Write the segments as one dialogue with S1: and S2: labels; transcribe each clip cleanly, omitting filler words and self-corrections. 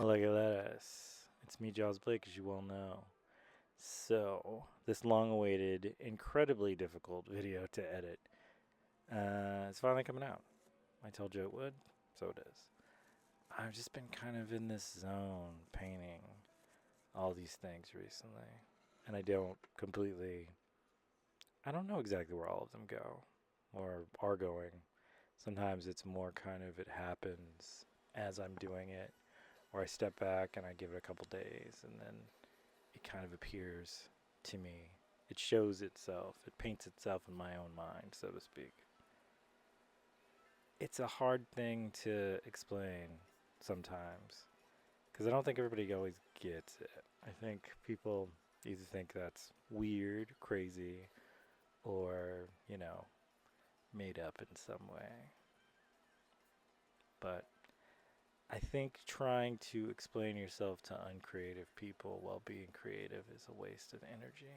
S1: Hola Galeras. It's me, Jaws Blake, as you well know. So, this long awaited, incredibly difficult video to edit is finally coming out. I told you it would, so it is. I've just been kind of in this zone painting all these things recently. And I don't know exactly where all of them go or are going. Sometimes it's more kind of it happens as I'm doing it, or I step back and I give it a couple days and then it kind of appears to me. It shows itself. It paints itself in my own mind, so to speak. It's a hard thing to explain sometimes because I don't think everybody always gets it. I think people either think that's weird, crazy, or, made up in some way. But I think trying to explain yourself to uncreative people while being creative is a waste of energy.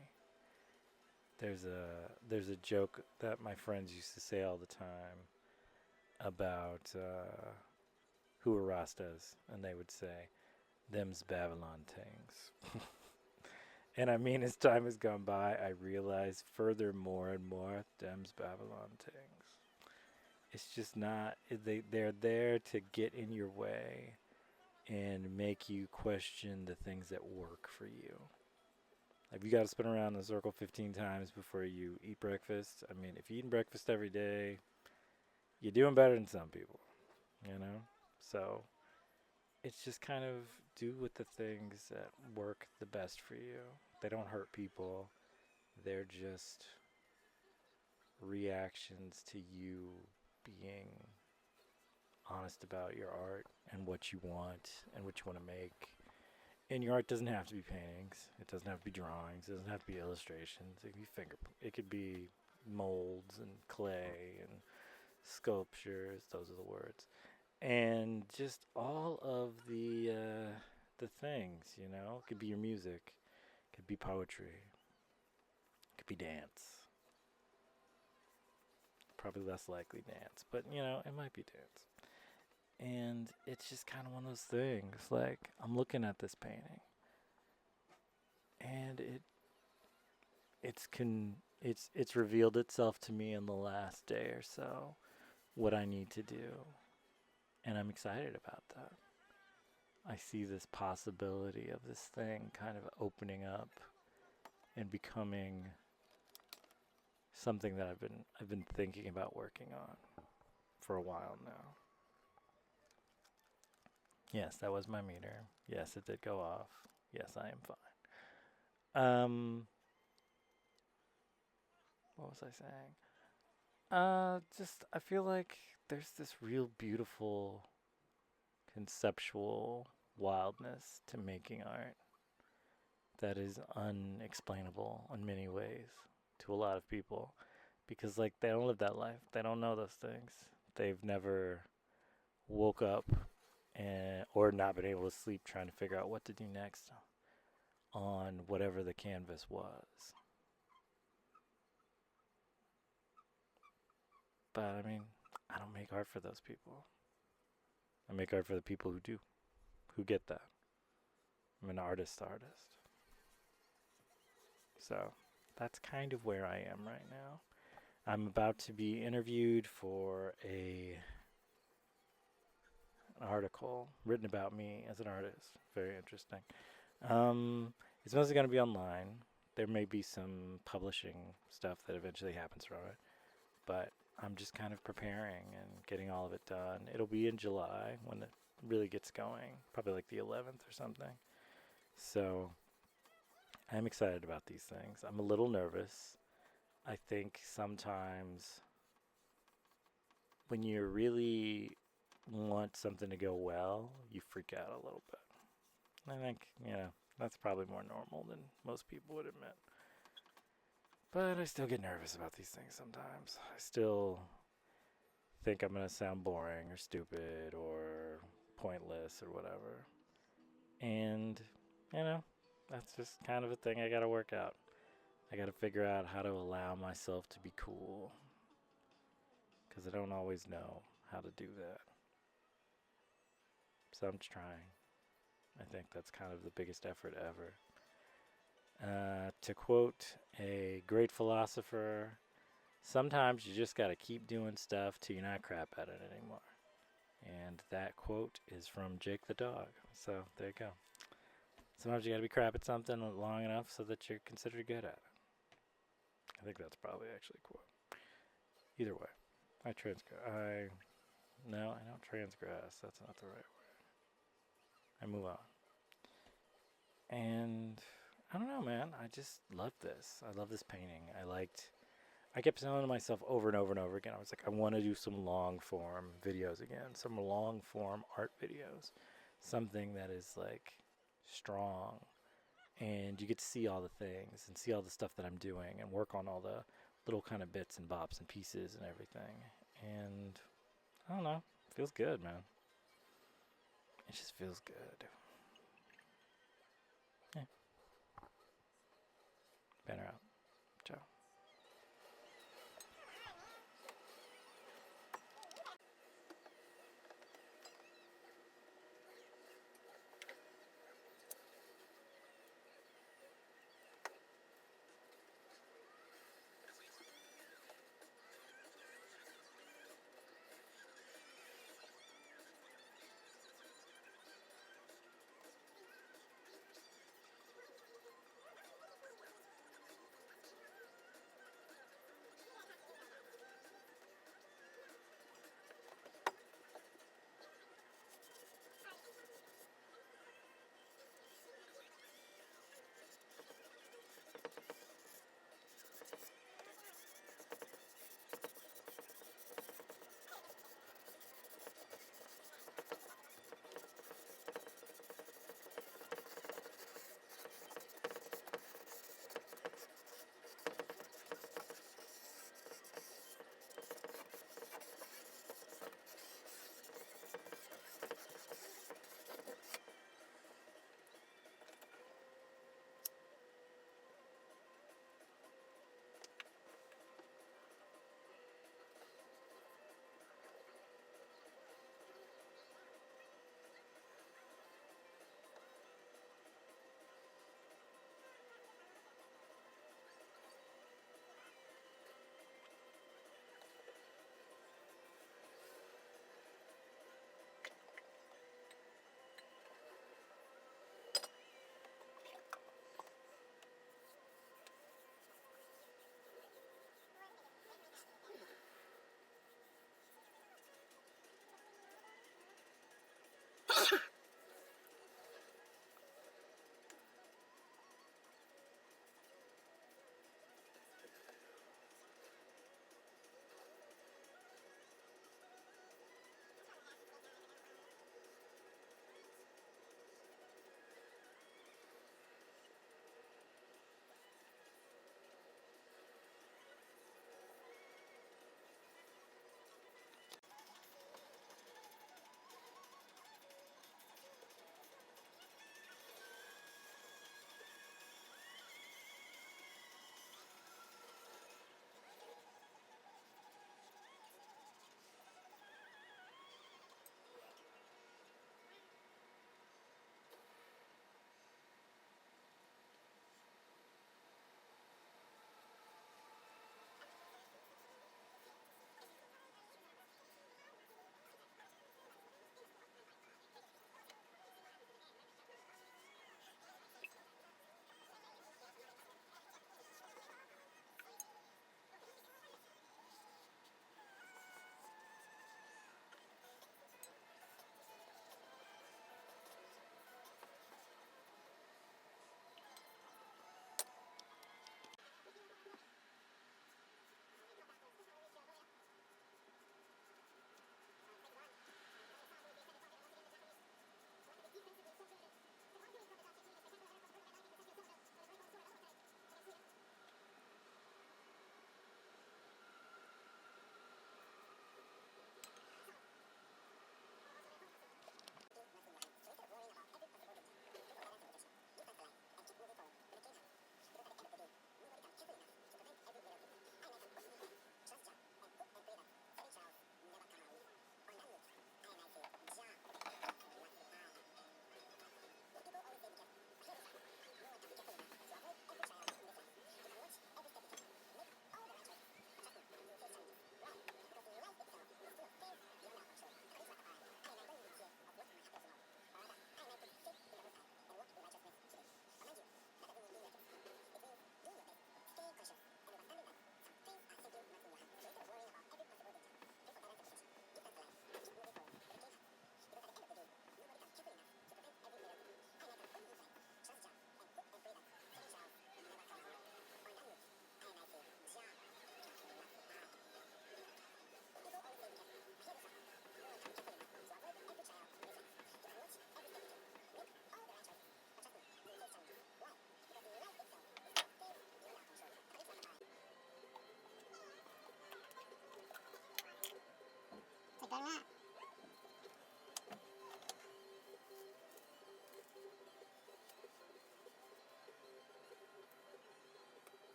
S1: There's a joke that my friends used to say all the time about who are Rastas, and they would say, "Them's Babylon things." And I mean, as time has gone by, I realize further more and more, them's Babylon things. It's just not. They're there to get in your way and make you question the things that work for you. Like you got to spin around in the circle 15 times before you eat breakfast. I mean, if you're eating breakfast every day, you're doing better than some people, you know? So it's just kind of do with the things that work the best for you. They don't hurt people, they're just reactions to you being honest about your art and what you want and what you want to make. And your art doesn't have to be paintings. It doesn't have to be drawings. It doesn't have to be illustrations. It could be It could be molds and clay and sculptures. Those are the words. And just all of the things. It could be your music. It could be poetry. It could be dance. Probably less likely dance, but it might be dance. And it's just kind of one of those things. Like I'm looking at this painting, and it's revealed itself to me in the last day or so what I need to do, and I'm excited about that. I see this possibility of this thing kind of opening up and becoming something that I've been thinking about working on for a while now. Yes, that was my meter. Yes, it did go off. Yes, I am fine. What was I saying? Just I feel like there's this real beautiful conceptual wildness to making art that is unexplainable in many ways to a lot of people because like they don't live that life. They don't know those things. They've never woke up and or not been able to sleep trying to figure out what to do next on whatever the canvas was. But I mean, I don't make art for those people. I make art for the people who do, who get that. I'm an artist. So that's kind of where I am right now. I'm about to be interviewed for an article written about me as an artist. Very interesting. Um, it's mostly going to be online. There may be some publishing stuff that eventually happens from it, but I'm just kind of preparing and getting all of it done. It'll be in July when it really gets going, probably like the 11th or something. So I'm excited about these things. I'm a little nervous. I think sometimes when you really want something to go well, you freak out a little bit. I think, that's probably more normal than most people would admit. But I still get nervous about these things sometimes. I still think I'm going to sound boring or stupid or pointless or whatever. And, you know, that's just kind of a thing I got to work out. I got to figure out how to allow myself to be cool because I don't always know how to do that. So I'm just trying. I think that's kind of the biggest effort ever. To quote a great philosopher, sometimes you just got to keep doing stuff till you're not crap at it anymore. And that quote is from Jake the dog. So there you go. Sometimes you got to be crap at something long enough so that you're considered good at it. I think that's probably actually a quote. Either way, I transgress. No, I don't transgress. That's not the right word. I move on. And I don't know, man. I just love this. I love this painting. I kept telling myself over and over and over again. I was like, I want to do some long form videos again, some long form art videos, something that is like strong, and you get to see all the things and see all the stuff that I'm doing and work on all the little kind of bits and bops and pieces and everything. And I don't know, it feels good, man. It just feels good. Yeah, banner out. Ciao.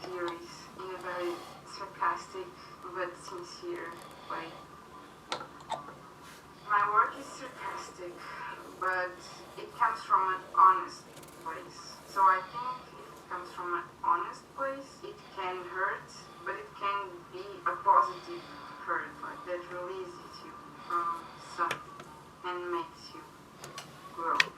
S2: Theories in a very sarcastic but sincere way. My work is sarcastic, but it comes from an honest place. So I think if it comes from an honest place, it can hurt, but it can be a positive hurt, like that releases you from something and makes you grow.